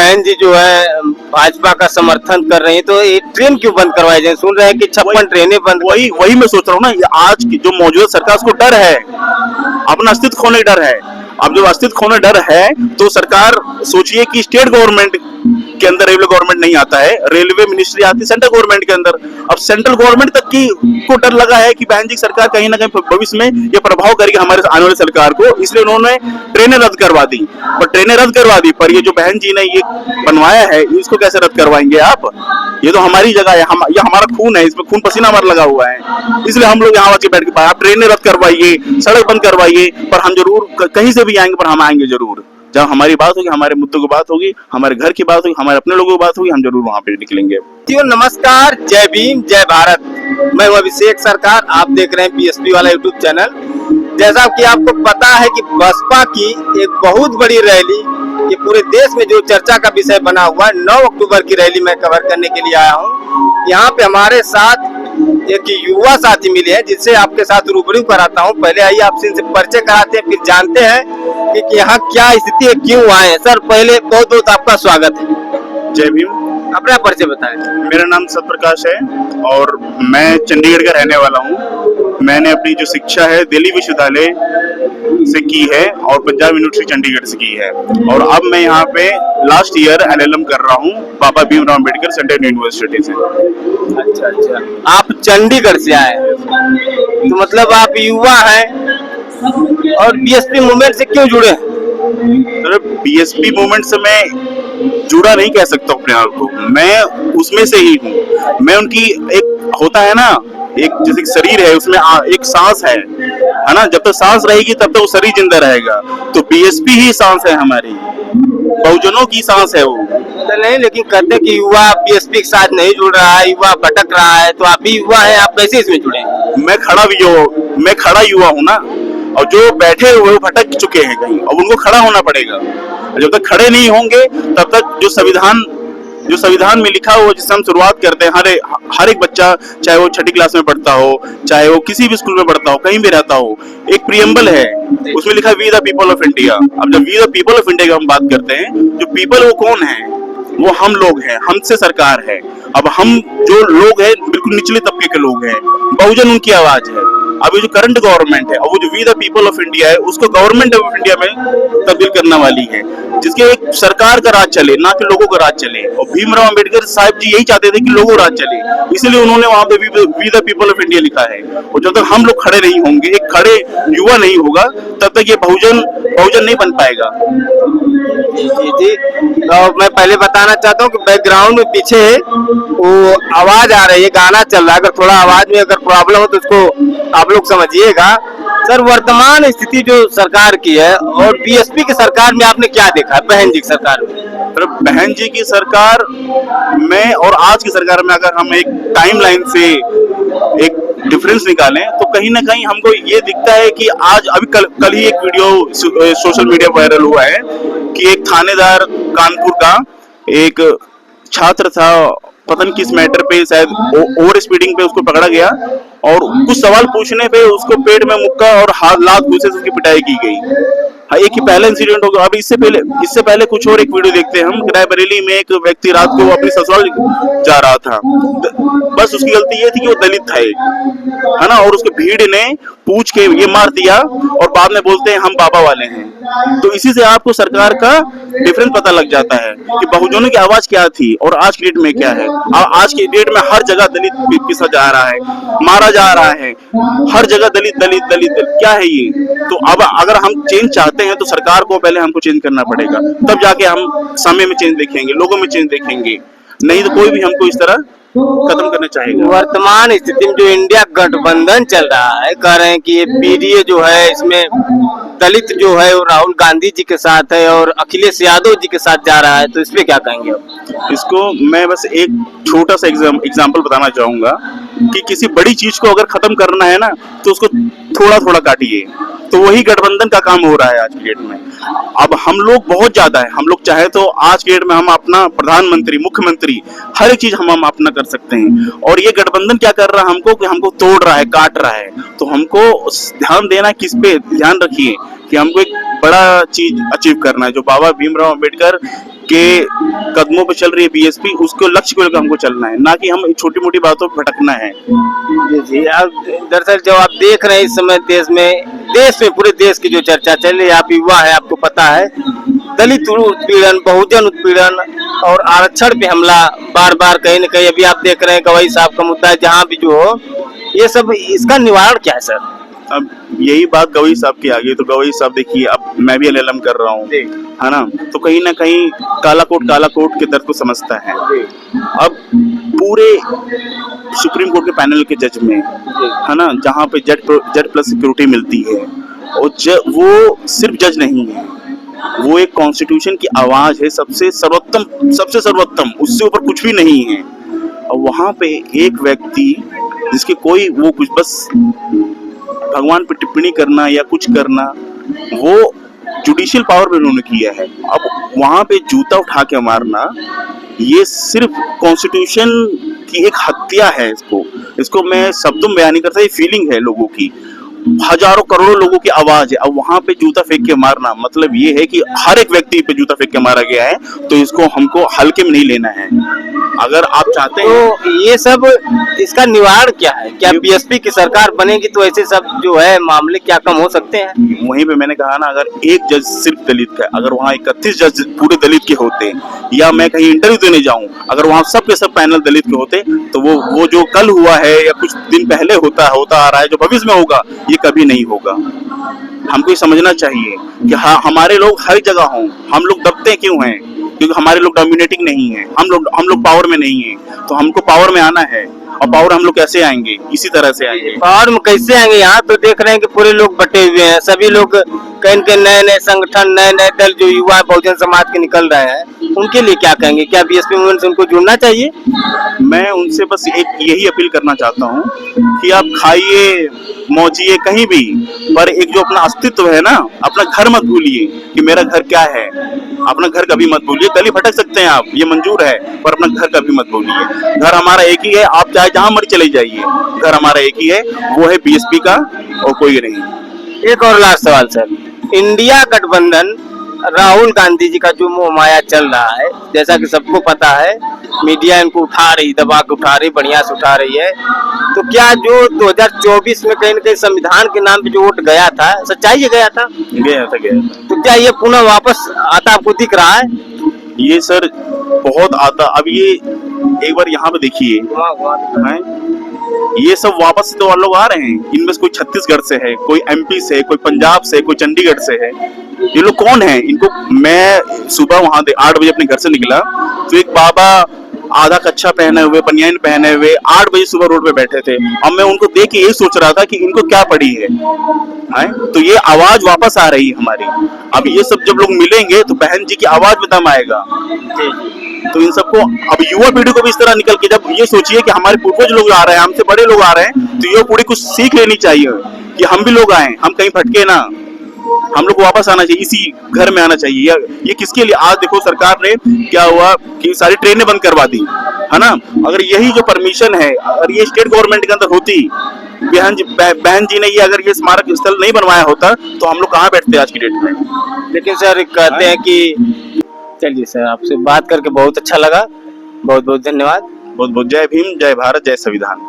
बहन जी जो है भाजपा का समर्थन कर रही है, तो ये ट्रेन क्यों बंद करवाई जाए? सुन रहे हैं कि 56 ट्रेनें बंद। वही मैं सोच रहा हूँ ना, ये आज की जो मौजूदा सरकार उसको डर है, अपना अस्तित्व खोने का डर है। अब जब अस्तित्व खोने डर है तो सरकार सोचिए कि स्टेट गवर्नमेंट के अंदर रेलवे गवर्नमेंट नहीं आता है, रेलवे मिनिस्ट्री आती है सेंट्रल गवर्नमेंट के अंदर। अब सेंट्रल गवर्नमेंट तक की को डर लगा है कि बहन जी सरकार कहीं ना कहीं भविष्य में ये प्रभाव करेगी हमारे आने वाली सरकार को, इसलिए उन्होंने ट्रेनें रद्द करवा दी। पर ट्रेनें रद्द करवा दी, पर ये जो बहन जी ने ये बनवाया है इसको कैसे रद्द करवाएंगे आप? ये तो हमारी जगह है, ये हमारा खून है, इसमें खून पसीना हमारा लगा हुआ है, इसलिए हम लोग यहाँ आके बैठ के आप ट्रेनें रद्द करवाइए, सड़क बंद करवाइए, पर हम जरूर कहीं से भी आएंगे, पर हम आएंगे जरूर। जब हमारी बात होगी, हमारे मुद्दों की बात होगी, हमारे घर की बात होगी, हमारे अपने लोगों की बात होगी, हम जरूर वहां पे निकलेंगे। नमस्कार, जय भीम, जय भारत। मैं हूं अभिषेक सरकार, आप देख रहे हैं बीएसपी वाला यूट्यूब चैनल। जैसा कि आपको पता है कि बसपा की एक बहुत बड़ी रैली, ये पूरे देश में जो चर्चा का विषय बना हुआ है, 9 अक्टूबर की रैली मैं कवर करने के लिए आया हूँ। यहाँ पे हमारे साथ एक युवा साथी मिले हैं, जिससे आपके साथ रूबरू कराता हूँ। पहले आइए आपसे इनसे परिचय कराते हैं, फिर जानते हैं कि यहाँ क्या स्थिति है, क्यों आए हैं। सर, पहले बहुत बहुत आपका स्वागत है। जय भीम। अपना परिचय बताएं। मेरा नाम सतप्रकाश है और मैं चंडीगढ़ का रहने वाला हूँ। मैंने अपनी जो शिक्षा है दिल्ली विश्वविद्यालय से की है और पंजाब यूनिवर्सिटी चंडीगढ़ से की है, और अब मैं यहाँ पे लास्ट ईयर LLM कर रहा हूँ बाबा भीमराव अम्बेडकर सेंट्रल यूनिवर्सिटी से। अच्छा, आप चंडीगढ़ से आए, तो मतलब आप युवा हैं और बीएसपी मूवमेंट से क्यों जुड़े हैं? बीएसपी मूवमेंट से मैं जुड़ा नहीं कह सकता अपने आप को, मैं उसमें से ही हूँ। मैं उनकी एक होता है ना, एक जैसे शरीर है उसमें एक सांस है ना, जब तक सांस रहेगी तब तक वो शरीर जिंदा रहेगा। तो बीएसपी ही सांस है हमारी, बहुजनों की सांस है वो। तो नहीं, लेकिन कहते हैं कि युवा बीएसपी के साथ नहीं जुड़ रहा है, युवा भटक रहा है, तो आप भी युवा हैं, आप कैसे इसमें जुड़े? मैं खड़ा युवा हूँ ना, और जो बैठे हुए वो भटक चुके हैं कहीं, और उनको खड़ा होना पड़ेगा। जब तक खड़े नहीं होंगे तब तक जो संविधान में लिखा हुआ, जिससे हम शुरुआत करते हैं, हर एक बच्चा, चाहे वो 6ठी क्लास में पढ़ता हो, चाहे वो किसी भी स्कूल में पढ़ता हो, कहीं भी रहता हो, एक प्रियम्बल है, उसमें लिखा है we the people of India. अब जब we the people of India की हम बात करते हैं, जो पीपल वो कौन है? वो हम लोग हैं, हमसे सरकार है। अब हम जो लोग हैं बिल्कुल निचले तबके के लोग हैं, बहुजन उनकी आवाज है। अभी जो करंट गवर्नमेंट है और वो जो we the people of India है, उसको गवर्नमेंट ऑफ इंडिया में तब्दील करने वाली है, जिसके एक सरकार का राज चले, ना कि लोगों का राज चले। और भीमराव अम्बेडकर साहब जी यही चाहते थे कि लोगों का राज चले, इसलिए उन्होंने वहां पे we the people of India लिखा है। और जब तक हम लोग खड़े नहीं होंगे, एक खड़े युवा नहीं होगा, तब तक ये बहुजन नहीं बन पाएगा। जी। तो मैं पहले बताना चाहता हूँ कि बैकग्राउंड में पीछे वो आवाज आ रही है, गाना चल रहा है, अगर थोड़ा आवाज में अगर प्रॉब्लम हो तो उसको आप लोग समझिएगा। सर, वर्तमान स्थिति जो सरकार की है और बीएसपी की सरकार में आपने क्या देखा, बहन जी की सरकार में? बहन जी की सरकार में और आज की सरकार में अगर हम एक टाइमलाइन से एक डिफरेंस निकालें, तो कहीं ना कहीं हमको ये दिखता है कि आज अभी कल ही एक वीडियो सोशल मीडिया पर वायरल हुआ है कि एक थानेदार कानपुर का एक छात्र था, पता नहीं किस मैटर पे, शायद ओवर स्पीडिंग पे उसको पकड़ा गया, और कुछ सवाल पूछने पे उसको पेट में मुक्का और हाथ लात घूसे से उसकी पिटाई की गई। हाँ, एक ही पहला इंसिडेंट होगा। अब इससे पहले कुछ और एक वीडियो देखते हैं हम। रायबरेली में एक व्यक्ति रात को अपनी ससुराल जा रहा था, बस उसकी गलती ये थी कि वो दलित था एक, है ना, और उसके भीड़ ने पूछ के ये मार दिया, और बाद में बोलते हैं हम बाबा वाले हैं। तो इसी से आपको सरकार का डिफरेंस पता लग जाता है कि बहुजनों की आवाज क्या थी और आज की डेट में क्या है। आज की डेट में हर जगह दलित पिसा जा रहा है, मारा जा रहा है, हर जगह दलित दलित दलित, क्या है ये? तो अब अगर हम चेंज चाहते हैं तो सरकार को पहले हमको चेंज करना पड़ेगा, तब जाके हम समय में चेंज देखेंगे, लोगों में चेंज देखेंगे। नहीं तो कोई भी हमको इस तरह खत्म करना चाहेगा। वर्तमान स्थिति में जो इंडिया गठबंधन चल रहा है, कह रहे हैं कि ये पीडीए जो है, इसमें दलित जो है वो राहुल गांधी जी के साथ है और अखिलेश यादव जी के साथ जा रहा है, तो इस पे क्या कहेंगे आप? इसको मैं बस एक छोटा सा एग्जाम्पल बताना चाहूंगा कि किसी बड़ी चीज को अगर खत्म करना है ना, तो उसको थोड़ा थोड़ा काटिए। तो वही गठबंधन का काम हो रहा है आज की डेट में। अब हम लोग बहुत ज्यादा है, हम लोग चाहे तो आज की डेट में हम अपना प्रधानमंत्री, मुख्यमंत्री, हर एक चीज हम अपना कर सकते हैं। और ये गठबंधन क्या कर रहा है हमको, कि हमको तोड़ रहा है, काट रहा है। तो हमको ध्यान देना किस पे, ध्यान रखिए कि हमको एक बड़ा चीज अचीव करना है, जो बाबा भीमराव अम्बेडकर के कदमों पे चल रही है बीएसपी, उसको लक्ष्य को लेकर हमको चलना है, ना कि हम छोटी मोटी बातों पर भटकना है। जी जी। अब दरअसल जो आप देख रहे हैं इस समय देश में पूरे देश की जो चर्चा चल रही है, आप युवा है, आपको पता है, दलित उत्पीड़न, बहुजन उत्पीड़न और आरक्षण पे हमला बार बार कहीं न कहीं। अभी आप देख रहे हैं गवई साहब का मुद्दा है, जहाँ भी जो हो ये सब, इसका निवारण क्या है सर? अब यही बात गवई साहब की आ गई, तो गवई साहब देखिए, अब मैं भी एलएलएम कर रहा हूँ, है ना, तो कहीं ना कहीं काला कोट के दर्द को समझता है। अब पूरे सुप्रीम कोर्ट के पैनल के जज में, है ना, जहाँ पे जज प्लस सिक्योरिटी मिलती है, और वो सिर्फ जज नहीं है, वो एक कॉन्स्टिट्यूशन की आवाज है, सबसे सर्वोत्तम, उससे ऊपर कुछ भी नहीं है। और वहां पे एक व्यक्ति जिसके कोई वो कुछ बस भगवान पे टिप्पणी करना या कुछ करना, वो जुडिशियल पावर में उन्होंने किया है। अब वहां पे जूता उठा के मारना, ये सिर्फ कॉन्स्टिट्यूशन की एक हत्या है। इसको मैं शब्दों में बयान नहीं करता, ये फीलिंग है लोगों की, हजारों करोड़ों लोगों की आवाज है। अब वहां पे जूता फेंक के मारना मतलब ये है कि हर एक व्यक्ति पे जूता फेंक के मारा गया है, तो इसको हमको हल्के में नहीं लेना है। अगर आप चाहते हैं तो ये सब, इसका निवारण क्या है? क्या बीएसपी की सरकार बनेगी तो ऐसे सब जो है मामले क्या कम हो सकते हैं? वहीं पे मैंने कहा ना, अगर एक जज सिर्फ दलित का, अगर वहाँ 31 जज पूरे दलित के होते, या मैं कहीं इंटरव्यू देने जाऊं, अगर वहाँ सब के सब पैनल दलित के होते, तो वो जो कल हुआ है या कुछ दिन पहले होता आ रहा है, जो भविष्य में होगा, ये कभी नहीं होगा। हमको ये समझना चाहिए कि हाँ, हमारे लोग हर जगह हों। हम लोग दबते क्यों हैं? क्योंकि हमारे लोग डोमिनेटिंग नहीं है, हम लोग पावर में नहीं है। तो हमको पावर में आना है, और पावर हम लोग कैसे आएंगे? इसी तरह से आएंगे। पावर में कैसे आएंगे? यहाँ तो देख रहे हैं कि पूरे लोग बटे हुए हैं, सभी लोग कहीं के नए संगठन, नए दल जो युवा बहुजन समाज के निकल रहे हैं, उनके लिए क्या कहेंगे? क्या बीएसपी मूवमेंट से उनको जुड़ना चाहिए? मैं उनसे बस एक यही अपील करना चाहता हूँ कि आप खाइए, मौजिए कहीं भी, पर एक जो अपना अस्तित्व है ना, अपना घर मत भूलिए कि मेरा घर क्या है। अपना घर कभी मत भूलिए। गली भटक सकते हैं आप, ये मंजूर है, पर अपना घर कभी मत भूलिए। घर हमारा एक ही है, आप चाहे जहां मर्जी चले जाइए, घर हमारा एक ही है, वो है बीएसपी का, और कोई नहीं। एक और लास्ट सवाल सर, इंडिया गठबंधन, राहुल गांधी जी का जो मोह माया चल रहा है, जैसा कि सबको पता है, मीडिया इनको उठा रही, दबा के उठा रही, बढ़िया से उठा रही है, तो क्या जो 2024 में कहीं न कहीं संविधान के नाम पे जो वोट गया था, सच्चाई ये गया था? गया था। तो क्या ये पुनः वापस आता आपको दिख रहा है? ये सर बहुत आता। अब ये एक बार यहाँ पे देखिए, ये सब वापस तो लोग आ रहे हैं। इनमें से कोई छत्तीसगढ़ से है, कोई एमपी से, कोई पंजाब से, कोई चंडीगढ़ से है। ये लोग कौन है? इनको मैं सुबह वहां 8 बजे अपने घर से निकला, तो एक बाबा आधा कच्छा पहने हुए, बनियान पहने हुए, 8 बजे सुबह रोड पे बैठे थे। अब मैं उनको देख के यही सोच रहा था कि इनको क्या पड़ी है? तो ये आवाज वापस आ रही है हमारी। अब ये सब जब लोग मिलेंगे तो बहन जी की आवाज में दम आएगा। तो इन सबको, अब युवा पीढ़ी को भी इस तरह निकल के, जब ये सोचिए कि हमारे पूर्वज लोग आ रहे हैं, हमसे बड़े लोग आ रहे हैं, तो युवा पीढ़ी कुछ सीख लेनी चाहिए कि हम भी लोग आए, हम कहीं भटके ना, हम लोग को वापस आना चाहिए, इसी घर में आना चाहिए। ये किसके लिए? आज देखो सरकार ने क्या हुआ कि सारी ट्रेनें बंद करवा दी, है ना। अगर यही जो परमिशन है, अगर ये स्टेट गवर्नमेंट के अंदर होती, बहन जी ने ये अगर ये स्मारक स्थल नहीं बनवाया होता, तो हम लोग कहाँ बैठते आज की डेट में। लेकिन सर कहते हैं कि, चलिए सर, आपसे बात करके बहुत अच्छा लगा, बहुत बहुत धन्यवाद। बहुत बहुत जय भीम, जय भारत, जय संविधान।